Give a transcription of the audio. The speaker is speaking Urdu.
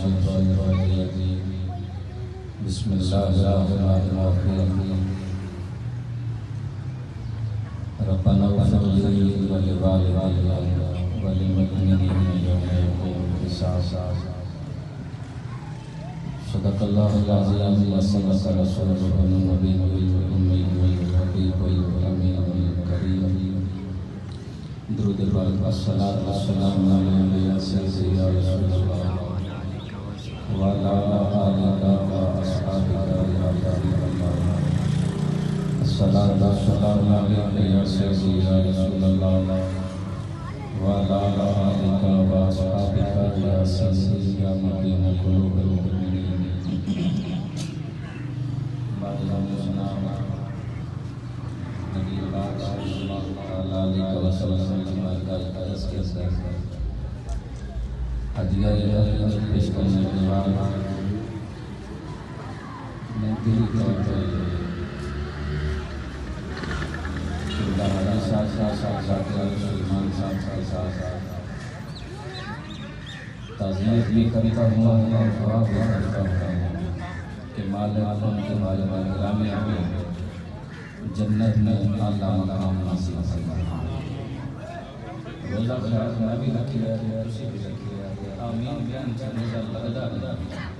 الشيطان الرجيم بسم الله الرحمن الرحيم ربنا اغفر لي ولوالدي وللمؤمنين يوم يقوم الحساب صدق الله العظيم وصدق رسوله النبي الأمي الحبيب الأمين الكريم درود پاک الصلاة والسلام علیہ سیدی یا رسول اللہ وعلی آلہ واصحابہ یا حبیب اللہ الصلاة والسلام علیہ یا سیدی یا رسول اللہ وعلی آلہ واصحابہ یا سیدی یا مبین قلوب المؤمنین نبی پاک صلی اللہ علیہ وسلم کی بارگاہ کا تذکیہ ہے ہدیہ الہی پیش کرنے کے بعد میں دل طور پر اللہ علیہ ساتھ سلمان صاحب کے ساتھ تعزیت بھی کرتا ہوں اور دعا بھی کرتا ہوں کہ مالک ان کے والد کرام ہمیں جنت میں اعلیٰ مقام نصیب فرمائے۔ روزہ خیال میں بھی رکھی ہے، اسی بھی رکھی ہے۔ آمین بیان کرنے کا لگتا ہے۔